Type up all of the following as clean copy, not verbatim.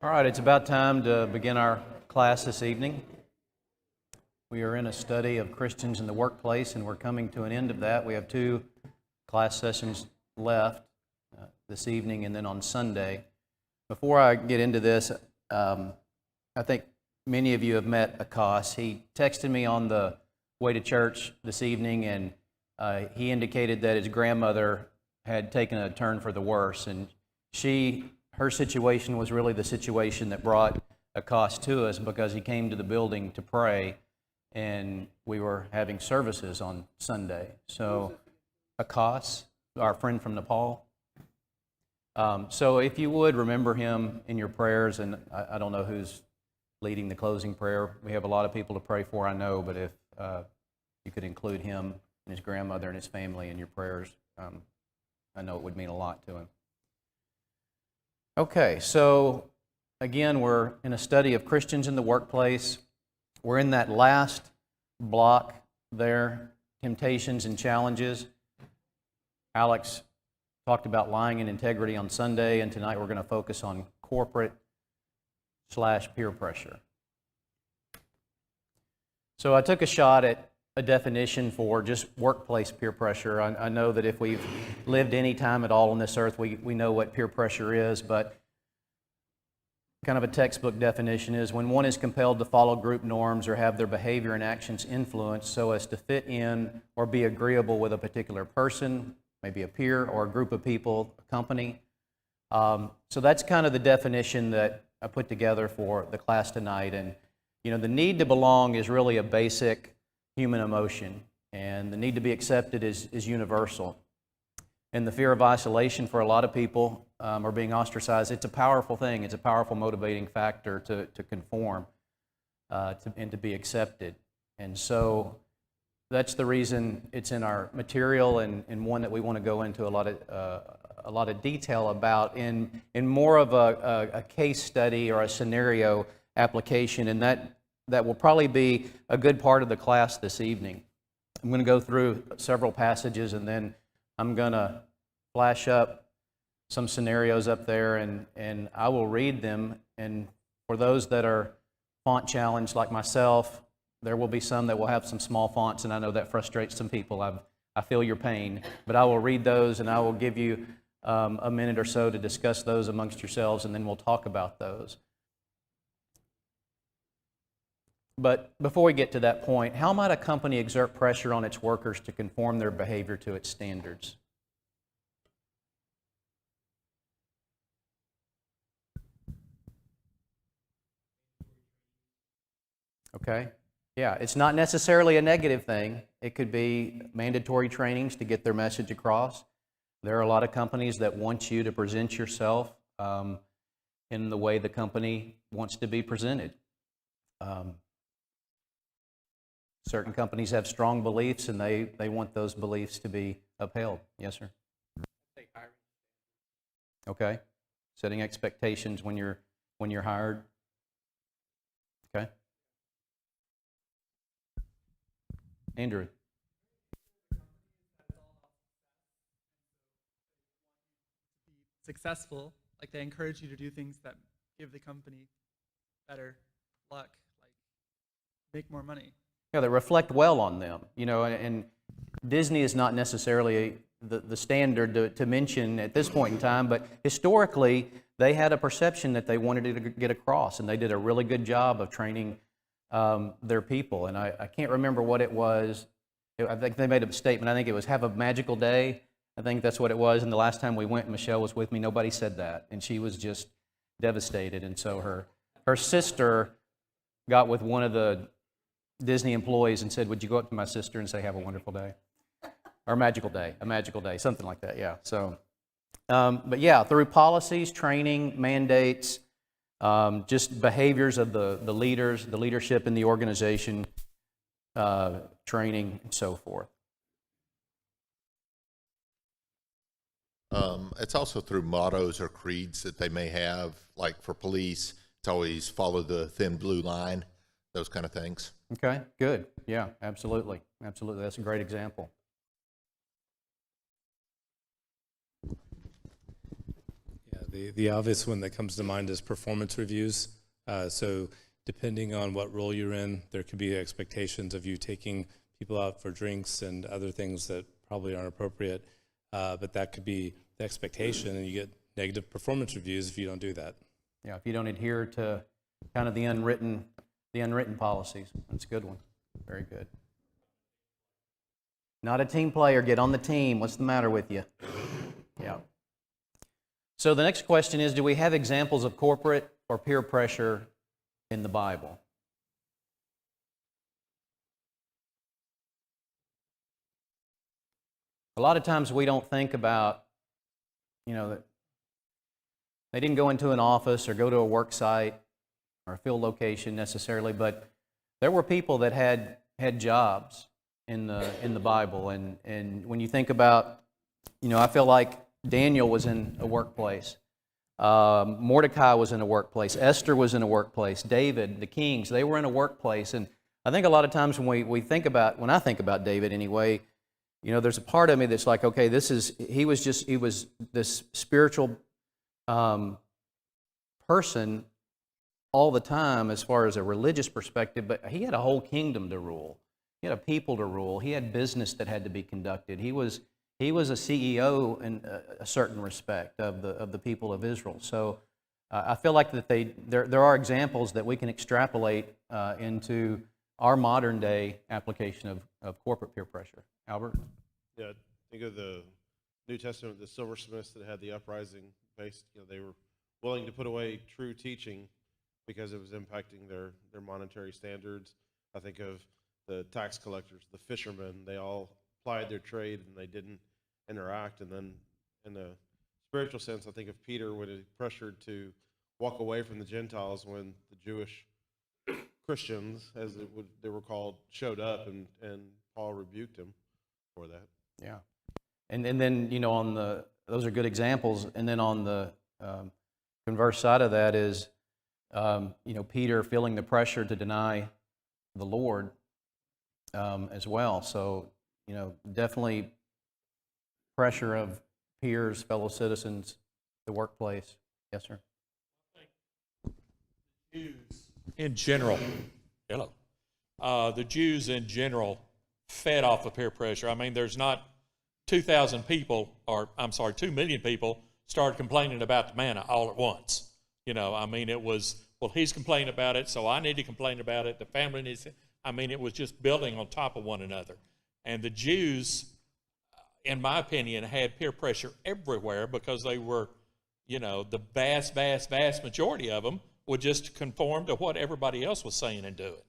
All right, it's about time to begin our class this evening. We are in a study of Christians in the workplace, and we're coming to an end of that. We have 2 class sessions left this evening and then on Sunday. Before I get into this, I think many of you have met Akas. He texted me on the way to church this evening, and he indicated that his grandmother had taken a turn for the worse, and her situation was really the situation that brought Akas to us, because he came to the building to pray, and we were having services on Sunday. So Akas, our friend from Nepal. So if you would remember him in your prayers, and I don't know who's leading the closing prayer. We have a lot of people to pray for, I know, but if you could include him and his grandmother and his family in your prayers, I know it would mean a lot to him. Okay, so again, we're in a study of Christians in the workplace. We're in that last block there, temptations and challenges. Alex talked about lying and integrity on Sunday, and tonight we're going to focus on corporate/peer pressure. So I took a shot at a definition for just workplace peer pressure. I know that if we've lived any time at all on this earth, we know what peer pressure is, but kind of a textbook definition is when one is compelled to follow group norms or have their behavior and actions influenced so as to fit in or be agreeable with a particular person, maybe a peer or a group of people, a company. So that's kind of the definition that I put together for the class tonight. And the need to belong is really a basic human emotion, and the need to be accepted is universal. And the fear of isolation for a lot of people, or being ostracized, it's a powerful thing. It's a powerful motivating factor to conform and to be accepted. And so that's the reason it's in our material, and one that we want to go into a lot of detail about in more of a case study or a scenario application, and that will probably be a good part of the class this evening. I'm going to go through several passages, and then I'm going to flash up some scenarios up there, and I will read them. And for those that are font challenged like myself, there will be some that will have some small fonts, and I know that frustrates some people. I feel your pain, but I will read those, and I will give you a minute or so to discuss those amongst yourselves, and then we'll talk about those. But before we get to that point, how might a company exert pressure on its workers to conform their behavior to its standards? Okay. Yeah, it's not necessarily a negative thing. It could be mandatory trainings to get their message across. There are a lot of companies that want you to present yourself in the way the company wants to be presented. Certain companies have strong beliefs, and they want those beliefs to be upheld. Yes, sir? Okay. Setting expectations when you're hired. Okay. Andrew. Successful, like they encourage you to do things that give the company better luck, like make more money. Yeah, that reflect well on them. And Disney is not necessarily the standard to mention at this point in time, but historically they had a perception that they wanted to get across, and they did a really good job of training their people. And I can't remember what it was. I think they made a statement. I think it was "Have a magical day." I think that's what it was. And the last time we went, Michelle was with me, nobody said that, and she was just devastated. And so her sister got with one of the Disney employees and said, "Would you go up to my sister and say, 'Have a wonderful day'?" Or a magical day, something like that, yeah. So, but yeah, through policies, training, mandates, just behaviors of the leaders, the leadership in the organization, training, and so forth. It's also through mottos or creeds that they may have, like for police, it's always follow the thin blue line, those kind of things. Okay, good. Yeah, absolutely. Absolutely. That's a great example. Yeah, The obvious one that comes to mind is performance reviews. So depending on what role you're in, there could be expectations of you taking people out for drinks and other things that probably aren't appropriate. But that could be the expectation, and you get negative performance reviews if you don't do that. Yeah, if you don't adhere to kind of the unwritten policies. That's a good one. Very good. Not a team player. Get on the team. What's the matter with you? Yeah. So the next question is, do we have examples of corporate or peer pressure in the Bible? A lot of times we don't think about, that they didn't go into an office or go to a work site or a field location necessarily, but there were people that had jobs in the Bible. And when you think about, I feel like Daniel was in a workplace. Mordecai was in a workplace. Esther was in a workplace. David, the kings, they were in a workplace. And I think a lot of times when when I think about David anyway, there's a part of me that's like, okay, he was this spiritual person all the time as far as a religious perspective, but he had a whole kingdom to rule. He had a people to rule. He had business that had to be conducted. He was a CEO in a certain respect of the people of Israel. So I feel like that there are examples that we can extrapolate into our modern day application of corporate peer pressure. Albert? Yeah, think of the New Testament, the silversmiths that had the uprising based, they were willing to put away true teaching because it was impacting their monetary standards. I think of the tax collectors, the fishermen, they all applied their trade and they didn't interact. And then in the spiritual sense, I think of Peter when he pressured to walk away from the Gentiles when the Jewish Christians, as they were called, showed up, and Paul rebuked him for that. Yeah. And then, those are good examples. And then on the converse side of that is, Peter feeling the pressure to deny the Lord as well. So, definitely pressure of peers, fellow citizens, the workplace. Yes, sir. Jews in general, the Jews in general fed off of peer pressure. I mean, there's not 2,000 people, 2 million people started complaining about the manna all at once. It was, well, he's complaining about it, so I need to complain about it. The family needs it. It was just building on top of one another. And the Jews, in my opinion, had peer pressure everywhere because they were, the vast, vast, vast majority of them would just conform to what everybody else was saying and doing.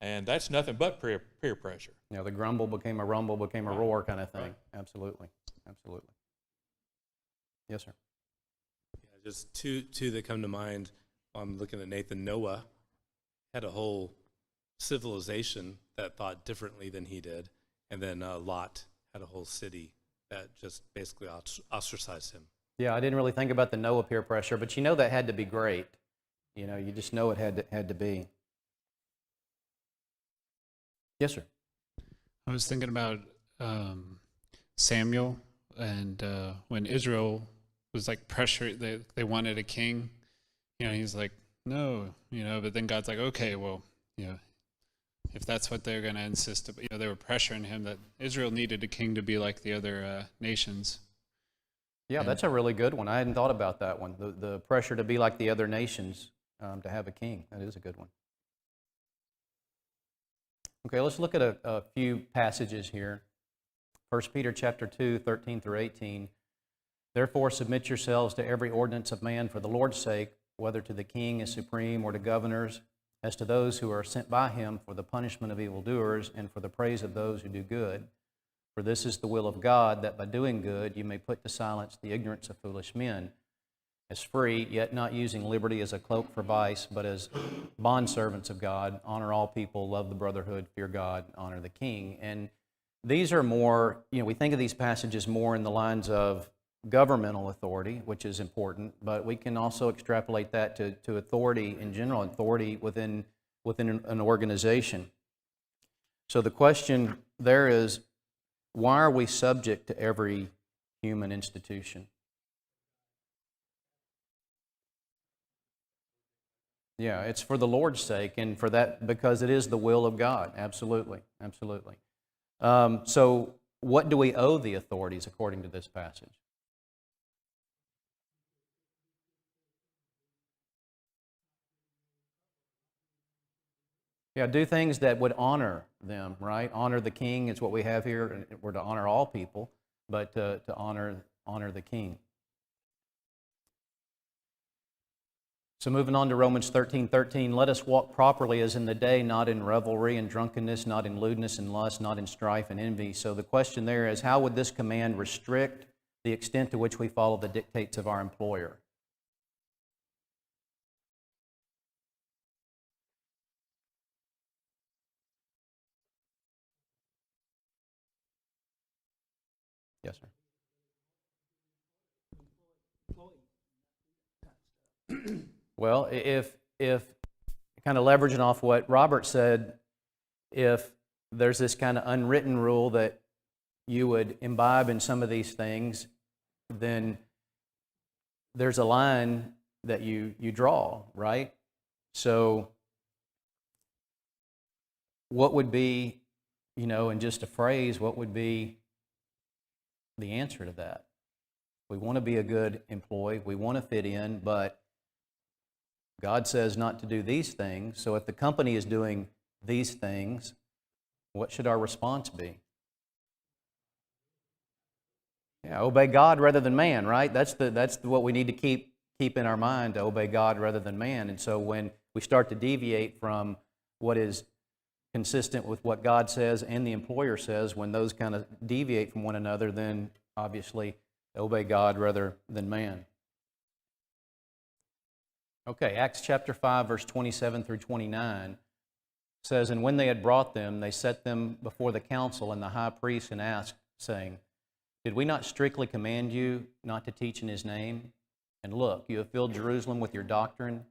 And that's nothing but peer pressure. The grumble became a rumble, became a roar kind of thing. Right. Absolutely. Absolutely. Yes, sir. Yeah, just two that come to mind. I'm looking at Nathan. Noah had a whole civilization that thought differently than he did. And then Lot had a whole city that just basically ostracized him. Yeah, I didn't really think about the Noah peer pressure, but that had to be great. You just know it had to be. Yes, sir. I was thinking about Samuel, and when Israel was like pressured, they wanted a king. He's like, no, but then God's like, okay, well, if that's what they're going to insist, they were pressuring him that Israel needed a king to be like the other nations. Yeah, that's a really good one. I hadn't thought about that one. The pressure to be like the other nations, to have a king. That is a good one. Okay, let's look at a few passages here. 1 Peter chapter 2, 13 through 18. Therefore submit yourselves to every ordinance of man for the Lord's sake, whether to the king as supreme or to governors, as to those who are sent by him for the punishment of evildoers and for the praise of those who do good. For this is the will of God, that by doing good you may put to silence the ignorance of foolish men. As free, yet not using liberty as a cloak for vice, but as bondservants of God, honor all people, love the brotherhood, fear God, honor the king. And these are more, we think of these passages more in the lines of governmental authority, which is important, but we can also extrapolate that to authority in general, authority within an organization. So the question there is, why are we subject to every human institution? Yeah, it's for the Lord's sake and for that, because it is the will of God. Absolutely, absolutely. So what do we owe the authorities according to this passage? Yeah, do things that would honor them, right? Honor the king is what we have here. And we're to honor all people, but to honor the king. So moving on to Romans 13:13, let us walk properly as in the day, not in revelry and drunkenness, not in lewdness and lust, not in strife and envy. So the question there is, how would this command restrict the extent to which we follow the dictates of our employer? Yes, sir. Well, if kind of leveraging off what Robert said, if there's this kind of unwritten rule that you would imbibe in some of these things, then there's a line that you draw, right? So what would be, in just a phrase, what would be the answer to that? We want to be a good employee. We want to fit in, but God says not to do these things. So if the company is doing these things, what should our response be? Yeah, obey God rather than man, right? That's what we need to keep in our mind, to obey God rather than man. And so when we start to deviate from what is consistent with what God says and the employer says, when those kind of deviate from one another, then obviously obey God rather than man. Okay, Acts chapter 5, verse 27 through 29 says, and when they had brought them, they set them before the council and the high priest and asked, saying, did we not strictly command you not to teach in his name? And look, you have filled Jerusalem with your doctrine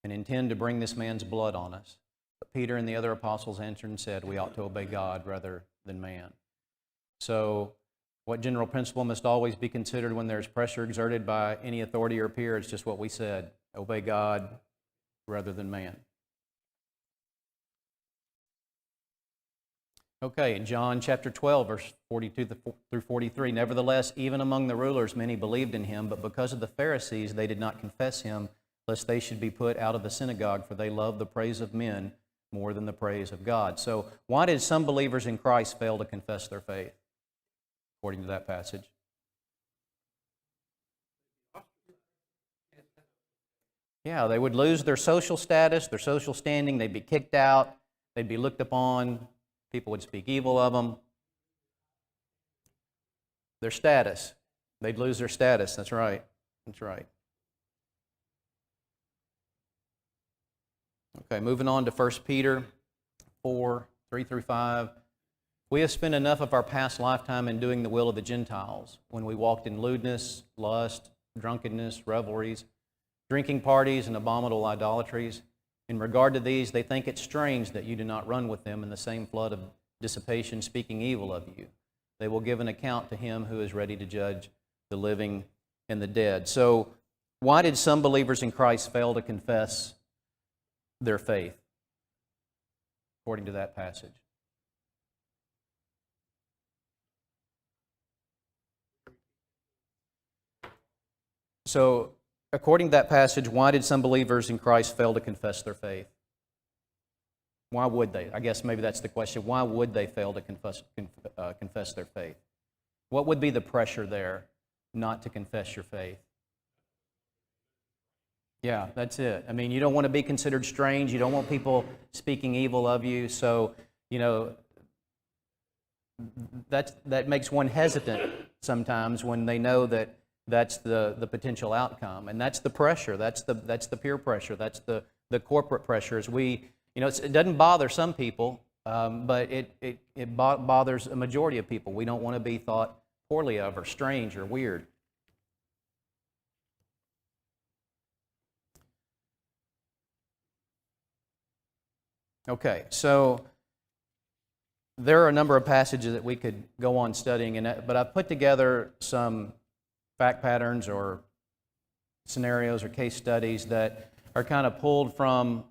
and intend to bring this man's blood on us. But Peter and the other apostles answered and said, we ought to obey God rather than man. So what general principle must always be considered when there's pressure exerted by any authority or peer? It's just what we said, obey God rather than man. Okay, in John chapter 12, verse 42 through 43, nevertheless, even among the rulers many believed in him, but because of the Pharisees they did not confess him, lest they should be put out of the synagogue, for they love the praise of men more than the praise of God. So why did some believers in Christ fail to confess their faith, according to that passage? Yeah, they would lose their social status, their social standing, they'd be kicked out, they'd be looked upon, people would speak evil of them. Their status, they'd lose their status, that's right, that's right. Okay, moving on to 1 Peter 4, 3 through 5. We have spent enough of our past lifetime in doing the will of the Gentiles, when we walked in lewdness, lust, drunkenness, revelries, drinking parties, and abominable idolatries. In regard to these, they think it strange that you do not run with them in the same flood of dissipation, speaking evil of you. They will give an account to him who is ready to judge the living and the dead. So, why did some believers in Christ fail to confess their faith, according to that passage? So, according to that passage, why did some believers in Christ fail to confess their faith? Why would they? I guess maybe that's the question. Why would they fail to confess their faith? What would be the pressure there not to confess your faith? Yeah, that's it. I mean, you don't want to be considered strange. You don't want people speaking evil of you. So, that makes one hesitant sometimes when they know that that's the potential outcome, and that's the pressure. That's the peer pressure. That's the corporate pressure. It doesn't bother some people, but it bothers a majority of people. We don't want to be thought poorly of, or strange, or weird. Okay, so there are a number of passages that we could go on studying, but I've put together some fact patterns or scenarios or case studies that are kind of pulled from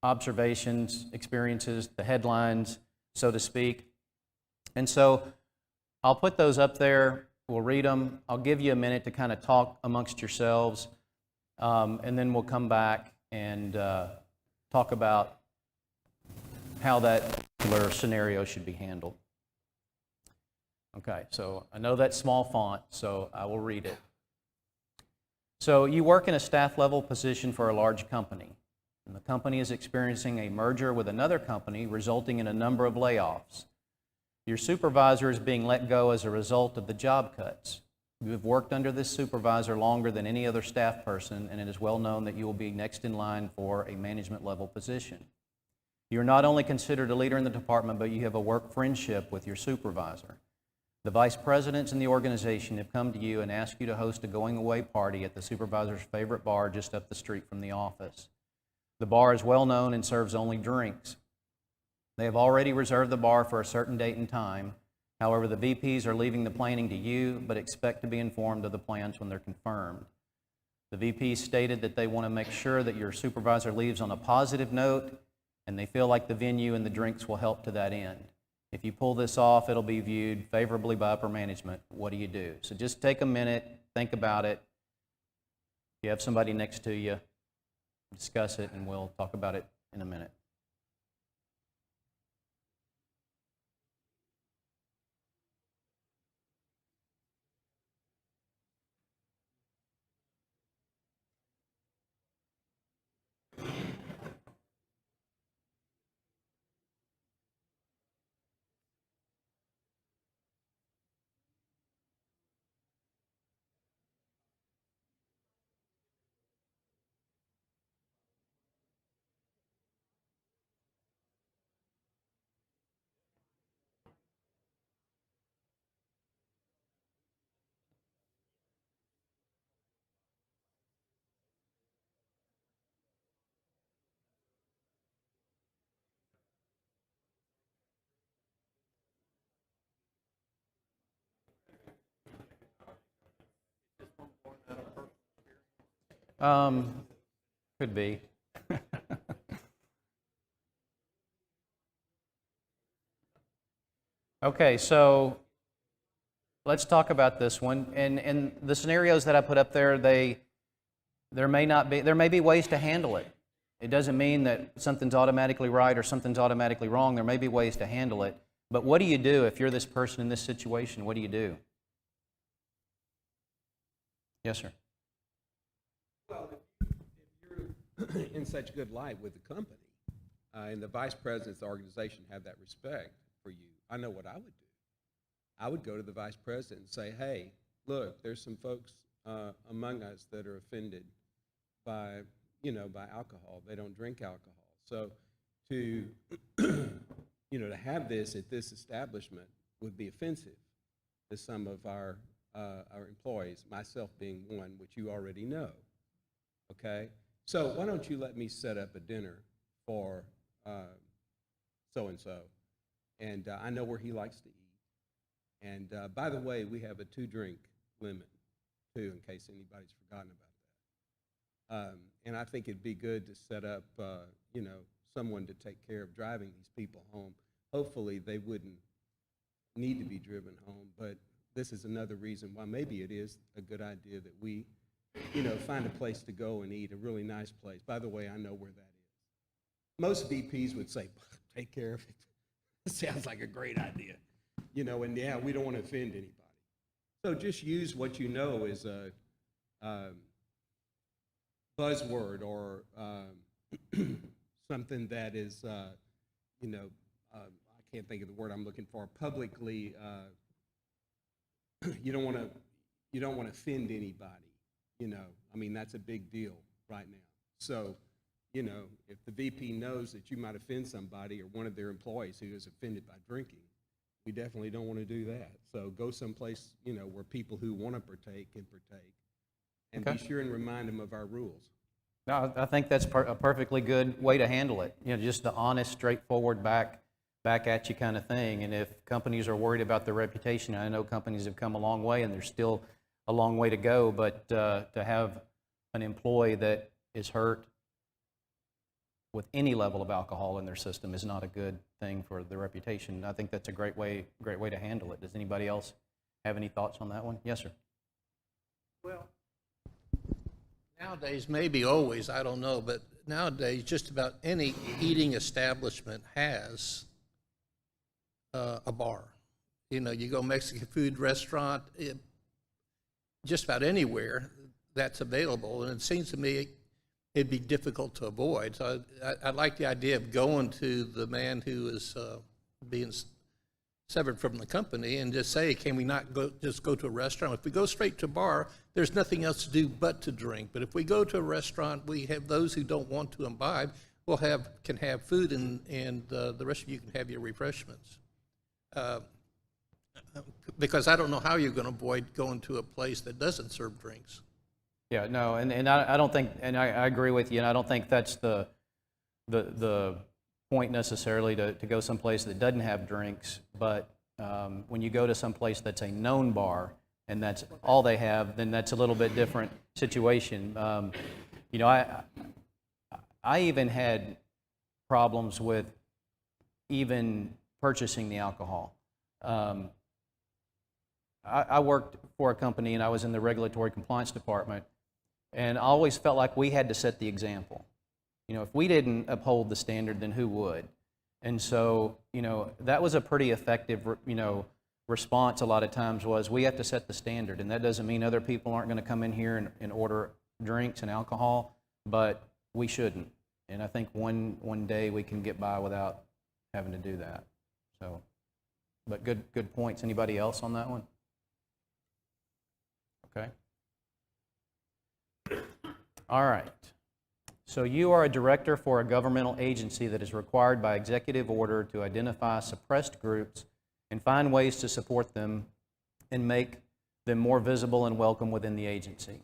observations, experiences, the headlines, so to speak. And so I'll put those up there. We'll read them. I'll give you a minute to kind of talk amongst yourselves, and then we'll come back and talk about how that particular scenario should be handled. Okay, so I know that's small font, so I will read it. So you work in a staff level position for a large company, and the company is experiencing a merger with another company, resulting in a number of layoffs. Your supervisor is being let go as a result of the job cuts. You have worked under this supervisor longer than any other staff person, and it is well known that you will be next in line for a management level position. You are not only considered a leader in the department, but you have a work friendship with your supervisor. The vice presidents in the organization have come to you and asked you to host a going-away party at the supervisor's favorite bar just up the street from the office. The bar is well known and serves only drinks. They have already reserved the bar for a certain date and time. However, the VPs are leaving the planning to you, but expect to be informed of the plans when they're confirmed. The VPs stated that they want to make sure that your supervisor leaves on a positive note, and they feel like the venue and the drinks will help to that end. If you pull this off, it'll be viewed favorably by upper management. What do you do? So just take a minute, think about it. If you have somebody next to you, discuss it, and we'll talk about it in a minute. Could be. Okay, so let's talk about this one. And the scenarios that I put up there, there may be ways to handle it. It doesn't mean that something's automatically right or something's automatically wrong. There may be ways to handle it. But what do you do if you're this person in this situation? What do you do? Yes, sir. Well, if you're in such good light with the company, and the vice presidents of the organization have that respect for you, I know what I would do. I would go to the vice president and say, hey, look, there's some folks among us that are offended by alcohol. They don't drink alcohol. So to, to have this at this establishment would be offensive to some of our employees, myself being one, which you already know. Okay? So why don't you let me set up a dinner for so-and-so, and I know where he likes to eat. And by the way, we have a 2-drink limit, too, in case anybody's forgotten about that. And I think it'd be good to set up, someone to take care of driving these people home. Hopefully, they wouldn't need to be driven home, but this is another reason why maybe it is a good idea that we, find a place to go and eat, a really nice place. By the way, I know where that is. Most VPs would say, take care of it. It sounds like a great idea. And yeah, we don't want to offend anybody. So just use what you know is a buzzword or something that is, I can't think of the word I'm looking for, publicly, you don't want to offend anybody, that's a big deal right now. So, if the VP knows that you might offend somebody or one of their employees who is offended by drinking, we definitely don't want to do that. So go someplace, where people who want to partake can partake, and Okay. be sure and remind them of our rules. No, I think that's a perfectly good way to handle it. Just the honest, straightforward, back at you kind of thing. And if companies are worried about their reputation, I know companies have come a long way, and there's still a long way to go. But to have an employee that is hurt with any level of alcohol in their system is not a good thing for their reputation. I think that's a great way to handle it. Does anybody else have any thoughts on that one? Yes, sir. Well, nowadays, maybe always, I don't know, but nowadays, just about any eating establishment has a bar. You know, you go Mexican food restaurant, just about anywhere that's available, and it seems to me it'd be difficult to avoid. So I like the idea of going to the man who is being severed from the company and just say, can we not just go to a restaurant? If we go straight to a bar, there's nothing else to do but to drink. But if we go to a restaurant, we have those who don't want to imbibe can have food, and the rest of you can have your refreshments. Because I don't know how you're going to avoid going to a place that doesn't serve drinks. Yeah, no, and I don't think, and I agree with you, and I don't think that's the point necessarily to go someplace that doesn't have drinks, but when you go to someplace that's a known bar and that's all they have, then that's a little bit different situation. You know, I even had problems with even purchasing the alcohol. I worked for a company and I was in the regulatory compliance department, and I always felt like we had to set the example. You know, if we didn't uphold the standard, then who would? And so, you know, that was a pretty effective, you know, response a lot of times was we have to set the standard. And that doesn't mean other people aren't going to come in here and order drinks and alcohol, but we shouldn't. And I think one day we can get by without having to do that. So, but good points. Anybody else on that one? Okay. All right. So you are a director for a governmental agency that is required by executive order to identify suppressed groups and find ways to support them and make them more visible and welcome within the agency.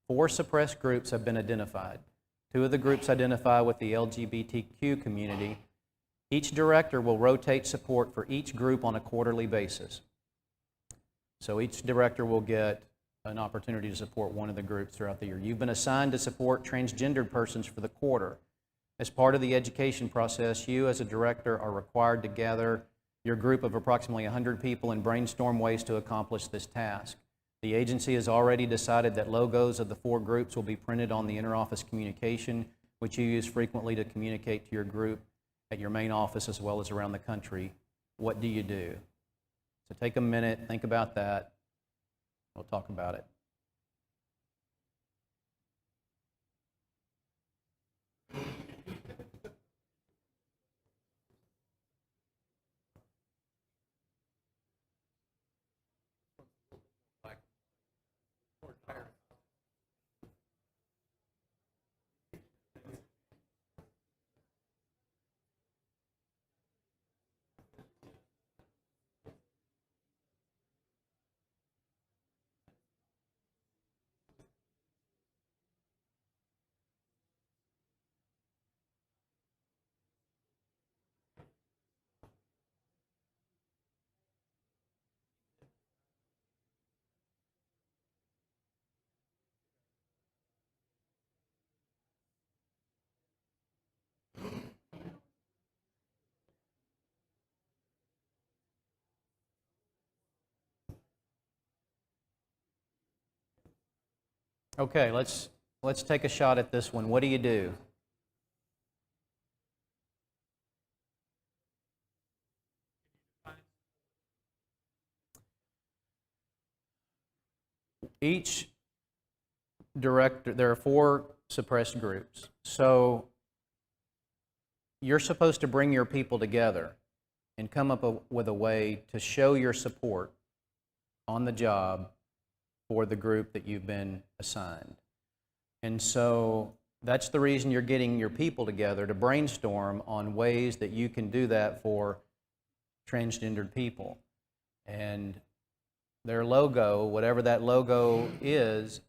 4 suppressed groups have been identified. 2 of the groups identify with the LGBTQ community. Each director will rotate support for each group on a quarterly basis. So each director will get an opportunity to support one of the groups throughout the year. You've been assigned to support transgendered persons for the quarter. As part of the education process, you as a director are required to gather your group of approximately 100 people and brainstorm ways to accomplish this task. The agency has already decided that logos of the 4 groups will be printed on the interoffice communication, which you use frequently to communicate to your group at your main office as well as around the country. What do you do? So take a minute, think about that. We'll talk about it. Okay, let's take a shot at this one. What do you do? Each director, there are 4 suppressed groups. So you're supposed to bring your people together and come up with a way to show your support on the job for the group that you've been assigned. And so that's the reason you're getting your people together to brainstorm on ways that you can do that for transgendered people. And their logo, whatever that logo is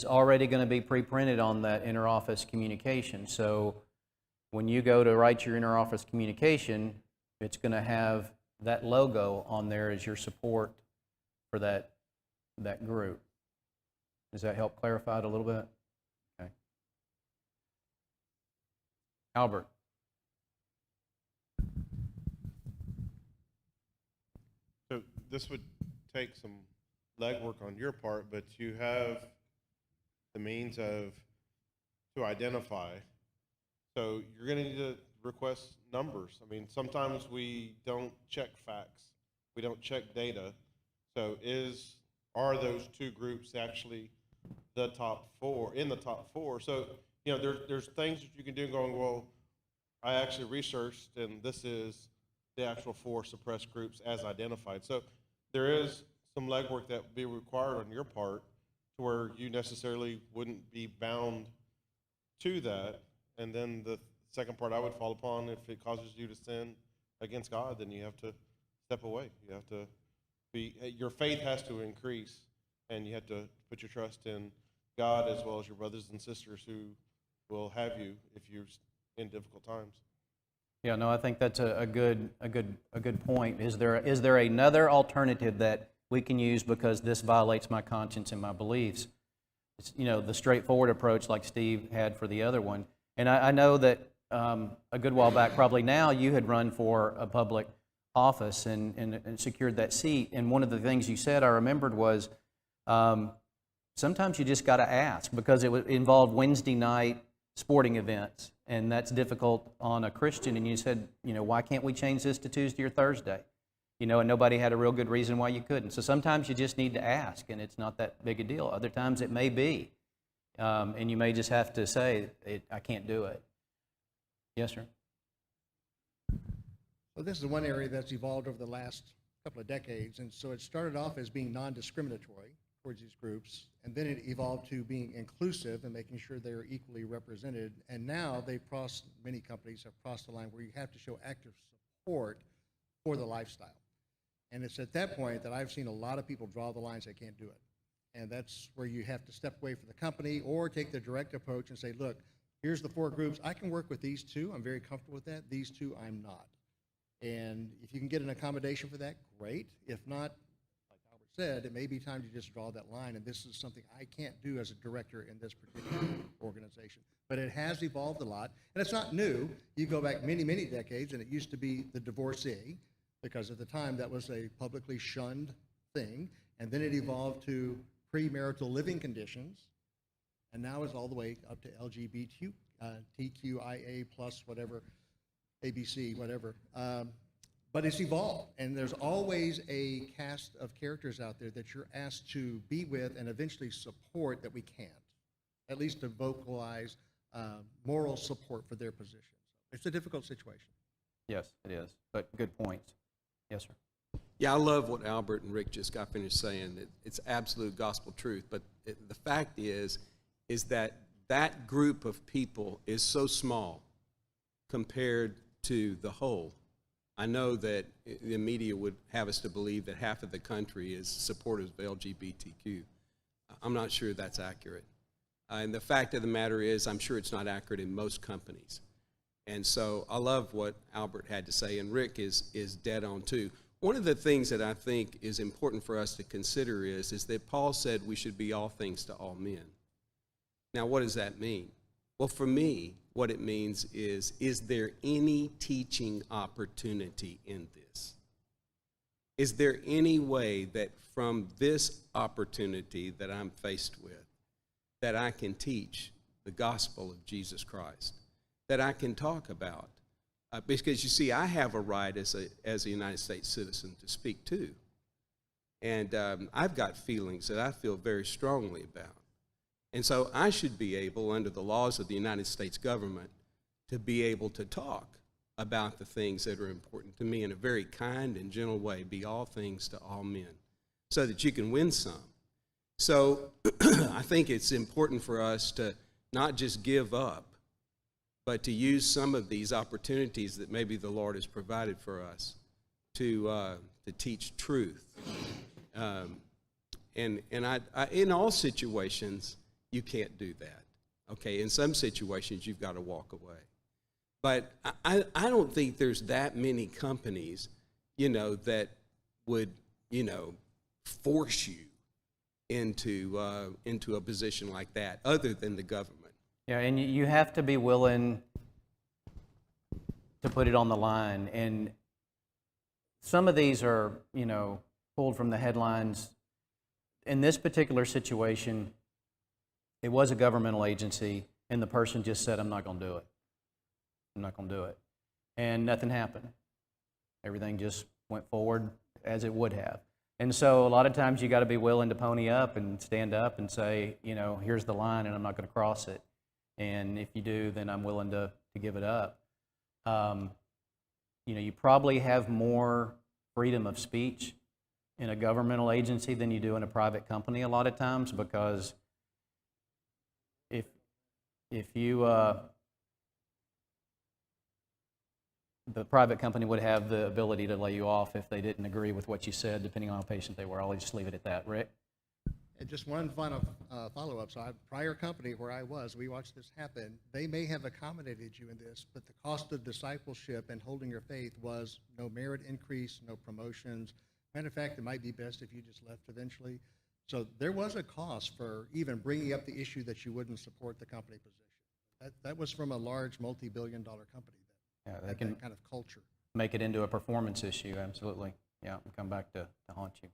already going to be pre-printed on that interoffice communication. So when you go to write your interoffice communication, it's going to have that logo on there as your support for that group. Does that help clarify it a little bit? Okay. Albert? So this would take some legwork on your part, but you have the means to identify. So you're going to need to request numbers. I mean, sometimes we don't check facts. We don't check data. So are those two groups actually the top four, in the top four? So, there's things that you can do going, well, I actually researched, and this is the actual 4 suppressed groups as identified. So there is some legwork that would be required on your part to where you necessarily wouldn't be bound to that. And then the second part I would fall upon, if it causes you to sin against God, then you have to step away. You have to your faith has to increase, and you have to put your trust in God as well as your brothers and sisters who will have you if you're in difficult times. Yeah, no, I think that's a good point. Is there another alternative that we can use because this violates my conscience and my beliefs? It's, the straightforward approach like Steve had for the other one. And I know that a good while back, probably now, you had run for a public office and secured that seat. And one of the things you said I remembered was sometimes you just got to ask, because it involved Wednesday night sporting events, and that's difficult on a Christian. And you said, why can't we change this to Tuesday or Thursday? And nobody had a real good reason why you couldn't. So sometimes you just need to ask, and it's not that big a deal. Other times it may be, and you may just have to say, I can't do it. Yes, sir. Well, this is one area that's evolved over the last couple of decades, and so it started off as being non-discriminatory towards these groups, and then it evolved to being inclusive and making sure they're equally represented, and now many companies have crossed the line where you have to show active support for the lifestyle. And it's at that point that I've seen a lot of people draw the lines, they can't do it. And that's where you have to step away from the company or take the direct approach and say, look, here's the 4 groups. I can work with these 2. I'm very comfortable with that. These 2, I'm not. And if you can get an accommodation for that, great. If not, like Albert said, it may be time to just draw that line. And this is something I can't do as a director in this particular organization. But it has evolved a lot. And it's not new. You go back many, many decades, and it used to be the divorcee, because at the time that was a publicly shunned thing. And then it evolved to premarital living conditions. And now it's all the way up to LGBTQ, TQIA plus whatever, ABC, whatever. But it's evolved, and there's always a cast of characters out there that you're asked to be with and eventually support that we can't, at least to vocalize moral support for their position. It's a difficult situation. Yes, it is, but good points. Yes, sir. Yeah, I love what Albert and Rick just got finished saying. It's absolute gospel truth. But the fact is that group of people is so small compared to the whole. I know that the media would have us to believe that half of the country is supporters of LGBTQ. I'm not sure that's accurate. And the fact of the matter is, I'm sure it's not accurate in most companies. And so I love what Albert had to say, and Rick is dead on too. One of the things that I think is important for us to consider is that Paul said we should be all things to all men. Now, what does that mean? Well, for me, what it means is there any teaching opportunity in this? Is there any way that from this opportunity that I'm faced with, that I can teach the gospel of Jesus Christ, that I can talk about? Because you see, I have a right as a United States citizen to speak too. And I've got feelings that I feel very strongly about. And so I should be able, under the laws of the United States government, to be able to talk about the things that are important to me in a very kind and gentle way, be all things to all men, so that you can win some. So I think it's important for us to not just give up, but to use some of these opportunities that maybe the Lord has provided for us to teach truth. And I, in all situations, you can't do that. Okay, in some situations, you've got to walk away. But I don't think there's that many companies, that would, force you into a position like that, other than the government. Yeah, and you have to be willing to put it on the line. And some of these are, you know, pulled from the headlines. In this particular situation, it was a governmental agency, and the person just said, I'm not going to do it. I'm not going to do it. And nothing happened. Everything just went forward as it would have. And so a lot of times you got to be willing to pony up and stand up and say, you know, here's the line and I'm not going to cross it. And if you do, then I'm willing to give it up. You know, you probably have more freedom of speech in a governmental agency than you do in a private company a lot of times, because if you the private company would have the ability to lay you off if they didn't agree with what you said, depending on how patient they were. I'll just leave it at that. Rick? And just one final follow-up. So, prior company where I was, we watched this happen. They may have accommodated you in this, but the cost of discipleship and holding your faith was no merit increase, no promotions. Matter of fact, it might be best if you just left eventually. So there was a cost for even bringing up the issue that you wouldn't support the company position. That was from a large multi-billion-dollar company Yeah, that they had can that kind of culture. make it into a performance issue, absolutely. Yeah, and come back to haunt you.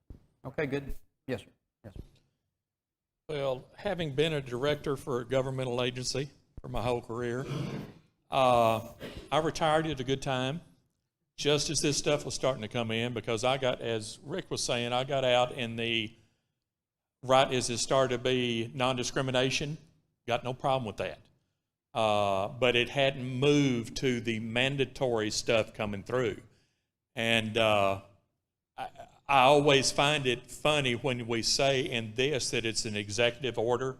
Okay, good. Yes, sir. Yes, sir. Well, having been a director for a governmental agency for my whole career, I retired at a good time, just as this stuff was starting to come in, because I got, as Rick was saying, I got out in the, right as it started to be non-discrimination, got no problem with that. But it hadn't moved to the mandatory stuff coming through. And I always find it funny when we say in this that it's an executive order.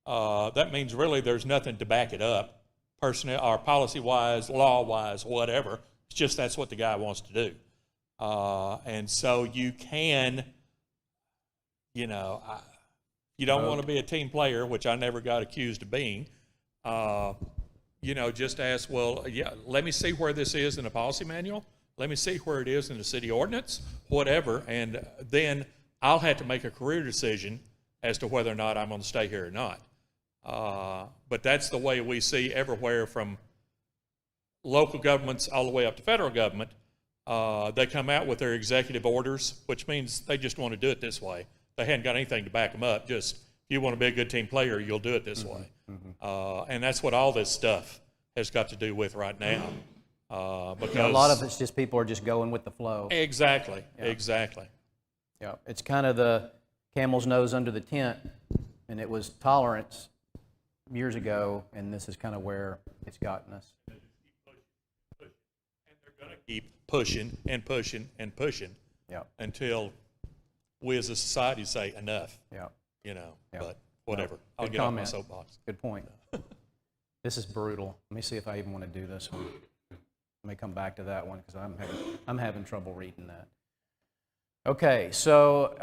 That means really there's nothing to back it up, personnel or policy-wise, law-wise, whatever. It's just that's what the guy wants to do. And so you can, you know, you don't want to be a team player, which I never got accused of being. You know, just ask, well, yeah, let me see where this is in the policy manual. Let me see where it is in the city ordinance, whatever, and then I'll have to make a career decision as to whether or not I'm going to stay here or not. But that's the way we see everywhere from local governments all the way up to federal government. They come out with their executive orders, which means they just want to do it this way. They hadn't got anything to back them up. Just, if you want to be a good team player, you'll do it this way. And that's what all this stuff has got to do with right now. Because Yeah, a lot of it's just people are just going with the flow. Exactly, Yeah. exactly. Yeah, it's kind of the camel's nose under the tent, and it was tolerance years ago, and this is kind of where it's gotten us. And they're going to keep pushing and pushing and pushing Yeah, until we as a society say enough, yeah, you know, Yeah. but whatever. No, I'll good get off my comment. soapbox. good point. This is brutal. Let me see if I even want to do this one. I may come back to that one because I'm having trouble reading that. Okay, so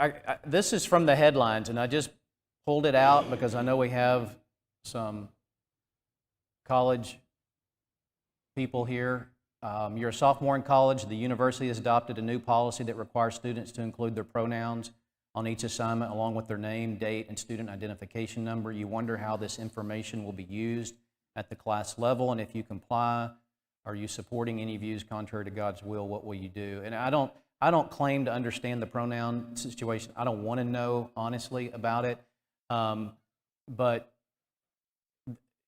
this is from the headlines, and I just pulled it out because I know we have some college people here. You're a sophomore in college. The university has adopted a new policy that requires students to include their pronouns on each assignment along with their name, date, and student identification number. You wonder how this information will be used at the class level, and if you comply, are you supporting any views contrary to God's will? What will you do? And I don't claim to understand the pronoun situation. I don't want to know honestly about it. But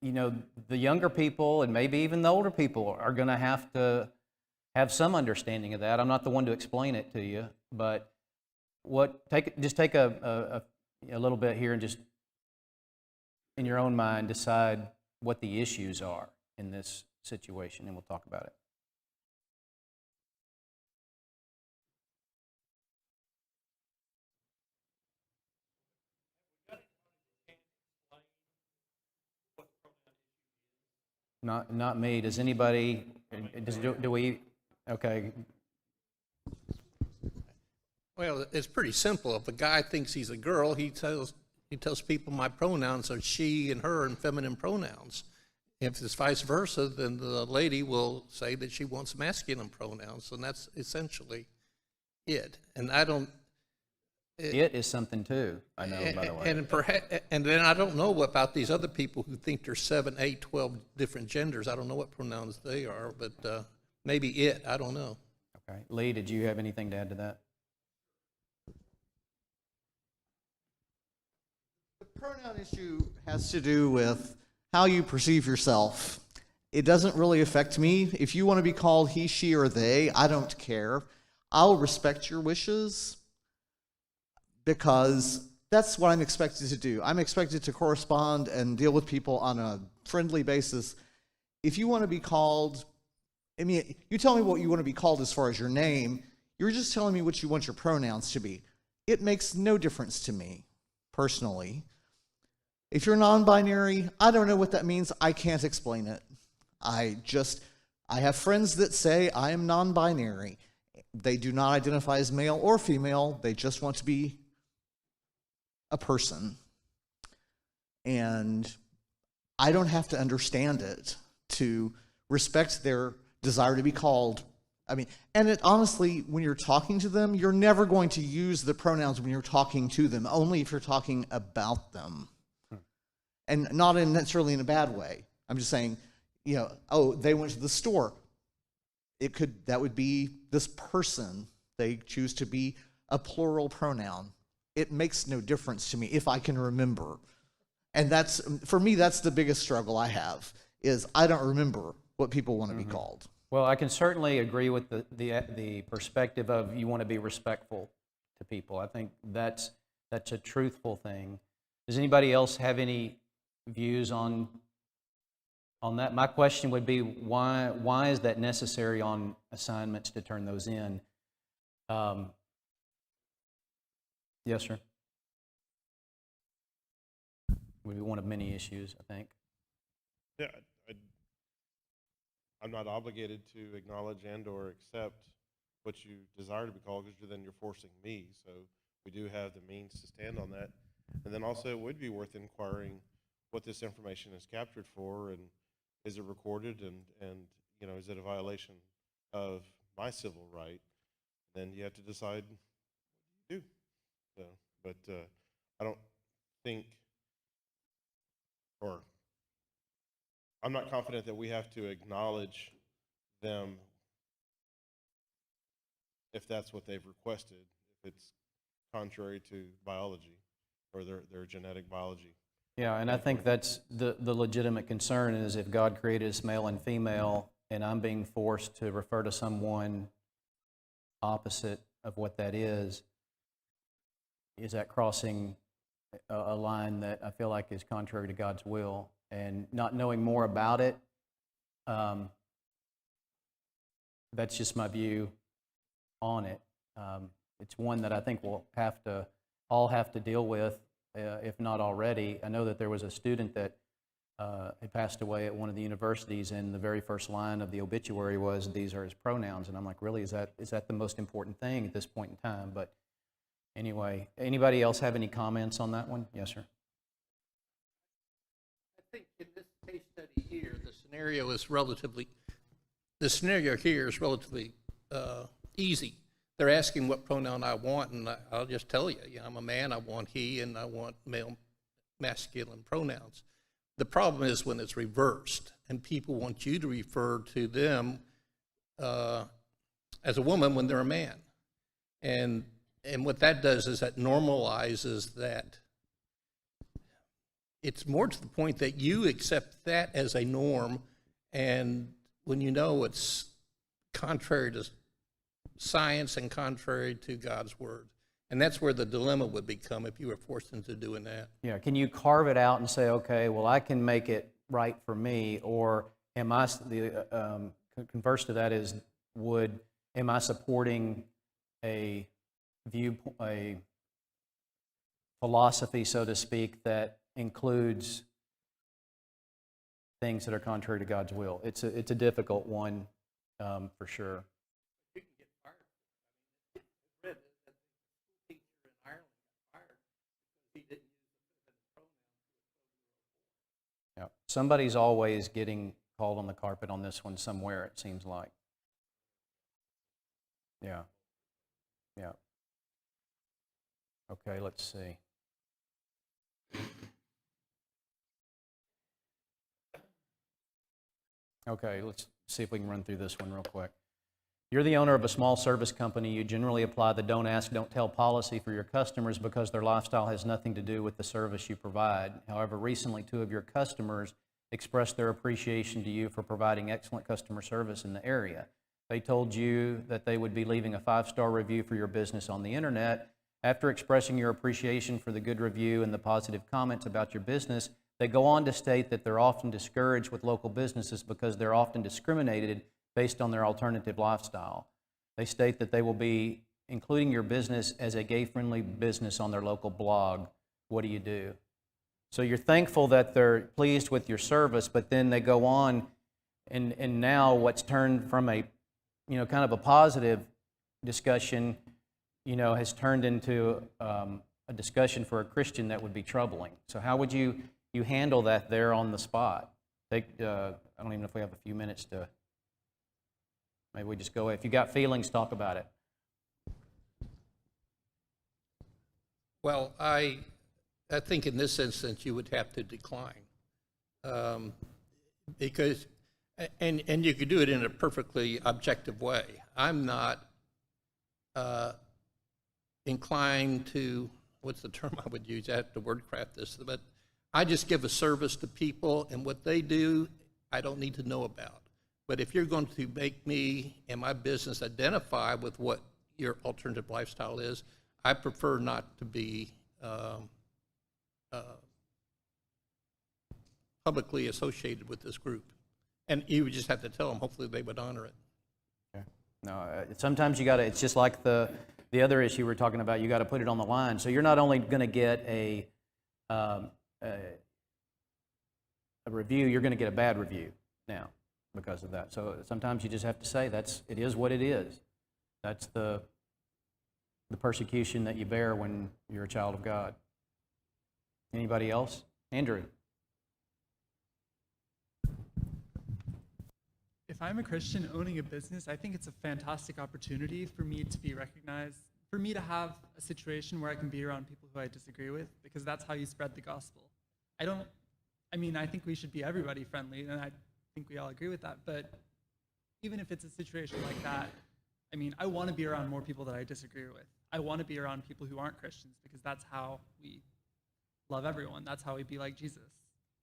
you know, the younger people and maybe even the older people are going to have some understanding of that. I'm not the one to explain it to you, but just take a little bit here and just in your own mind decide what the issues are in this situation, and we'll talk about it. Not me. Does anybody? Do we? Okay. Well, it's pretty simple. If a guy thinks he's a girl, he tells people my pronouns are she and her and feminine pronouns. If it's vice versa, then the lady will say that she wants masculine pronouns, and that's essentially it. And I don't. It is something too, I know, by the way. And then I don't know about these other people who think there's 7, 8, 12 different genders. I don't know what pronouns they are, but maybe it, I don't know. Okay. Lee, did you have anything to add to that? The pronoun issue has to do with how you perceive yourself. It doesn't really affect me. If you want to be called he, she, or they, I don't care. I'll respect your wishes because that's what I'm expected to do. I'm expected to correspond and deal with people on a friendly basis. If you want to be called, I mean, you tell me what you want to be called as far as your name, you're just telling me what you want your pronouns to be. It makes no difference to me, personally. If you're non-binary, I don't know what that means. I can't explain it. I have friends that say I am non-binary. They do not identify as male or female. They just want to be a person. And I don't have to understand it to respect their desire to be called. I mean, and it honestly, when you're talking to them, you're never going to use the pronouns when you're talking to them, only if you're talking about them. And not necessarily in a bad way. I'm just saying, you know, oh, they went to the store. That would be this person. They choose to be a plural pronoun. It makes no difference to me if I can remember. And that's, for me, that's the biggest struggle I have, is I don't remember what people want to be called. Well, I can certainly agree with the perspective of you want to be respectful to people. I think that's a truthful thing. Does anybody else have any views on that? My question would be, why is that necessary on assignments to turn those in? Yes, sir. Would be one of many issues, I think. Yeah, I'm not obligated to acknowledge and or accept what you desire to be called, because then you're forcing me. So we do have the means to stand on that. And then also it would be worth inquiring what this information is captured for, and is it recorded, and you know, is it a violation of my civil right? Then you have to decide what you do. So, but I don't think, or I'm not confident that we have to acknowledge them if that's what they've requested, if it's contrary to biology or their genetic biology. Yeah, and I think that's the legitimate concern, is if God created us male and female, and I'm being forced to refer to someone opposite of what that is that crossing a line that I feel like is contrary to God's will? And not knowing more about it, that's just my view on it. It's one that I think we'll all have to deal with, if not already. I know that there was a student that had passed away at one of the universities, and the very first line of the obituary was, "These are his pronouns." And I'm like, really, is that the most important thing at this point in time? But anyway, anybody else have any comments on that one? Yes, sir. I think in this case study here, the scenario here is relatively easy. They're asking what pronoun I want, and I'll just tell you, I'm a man, I want he, and I want male, masculine pronouns. The problem is when it's reversed, and people want you to refer to them as a woman when they're a man. And what that does is that normalizes that. It's more to the point that you accept that as a norm, and when you know it's contrary to science and contrary to God's word. And that's where the dilemma would become if you were forced into doing that. Yeah, can you carve it out and say, okay, well, I can make it right for me, or am I, the converse to that is, am I supporting a philosophy, so to speak, that includes things that are contrary to God's will? It's a difficult one, for sure. You can get fired. I mean, it's read that the teacher in Ireland got fired because he didn't use the pronoun to a 12-year-old boy. Yeah. Somebody's always getting called on the carpet on this one somewhere, it seems like. Yeah. Yeah. Okay, let's see. Okay, let's see if we can run through this one real quick. You're the owner of a small service company. You generally apply the don't ask, don't tell policy for your customers because their lifestyle has nothing to do with the service you provide. However, recently 2 of your customers expressed their appreciation to you for providing excellent customer service in the area. They told you that they would be leaving a 5-star review for your business on the internet. After expressing your appreciation for the good review and the positive comments about your business, they go on to state that they're often discouraged with local businesses because they're often discriminated based on their alternative lifestyle. They state that they will be including your business as a gay-friendly business on their local blog. What do you do? So you're thankful that they're pleased with your service, but then they go on, and now what's turned from a, kind of a positive discussion, has turned into a discussion for a Christian that would be troubling. So how would you handle that there on the spot? I don't even know if we have a few minutes to. Maybe we just go, if you got feelings, talk about it. Well, I think in this instance you would have to decline, because, and you could do it in a perfectly objective way. I'm not inclined to, what's the term I would use? I have to word craft this, but I just give a service to people, and what they do, I don't need to know about. But if you're going to make me and my business identify with what your alternative lifestyle is, I prefer not to be publicly associated with this group. And you would just have to tell them, hopefully they would honor it. Okay. No, sometimes you got to, it's just like the other issue we're talking about, you got to put it on the line. So you're not only going to get a review, you're going to get a bad review now because of that. So sometimes you just have to say it is what it is. That's the persecution that you bear when you're a child of God. Anybody else? Andrew. If I'm a Christian owning a business, I think it's a fantastic opportunity for me to be recognized, for me to have a situation where I can be around people who I disagree with, because that's how you spread the gospel. I think we should be everybody friendly, and I think we all agree with that, but even if it's a situation like that, I want to be around more people that I disagree with. I want to be around people who aren't Christians, because that's how we love everyone. That's how we be like Jesus.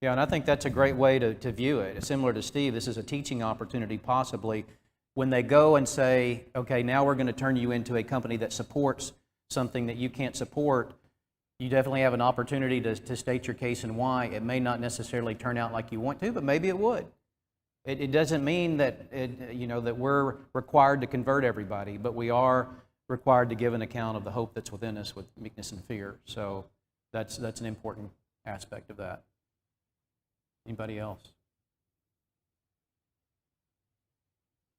Yeah, and I think that's a great way to view it. Similar to Steve, this is a teaching opportunity possibly. When they go and say, okay, now we're going to turn you into a company that supports something that you can't support, you definitely have an opportunity to state your case and why. It may not necessarily turn out like you want to, but maybe it would. It doesn't mean that that we're required to convert everybody, but we are required to give an account of the hope that's within us with meekness and fear. So that's an important aspect of that. Anybody else?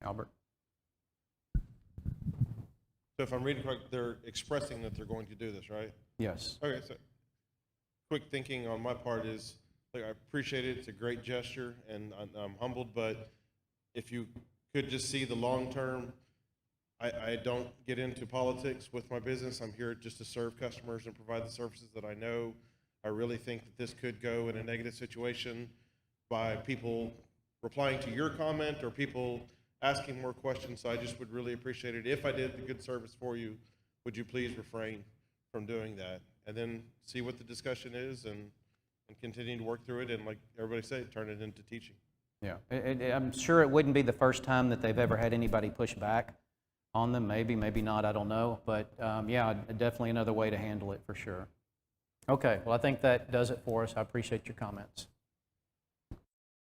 Albert? So if I'm reading correct, they're expressing that they're going to do this, right? Yes. Okay, so quick thinking on my part is, I appreciate it. It's a great gesture, and I'm humbled, but if you could just see the long term, I don't get into politics with my business. I'm here just to serve customers and provide the services that I know. I really think that this could go in a negative situation by people replying to your comment or people asking more questions. So I just would really appreciate it. If I did the good service for you, would you please refrain from doing that? And then see what the discussion is and continue to work through it. And like everybody said, turn it into teaching. Yeah, I'm sure it wouldn't be the first time that they've ever had anybody push back on them. Maybe, maybe not, I don't know. But yeah, definitely another way to handle it for sure. Okay, well, I think that does it for us. I appreciate your comments.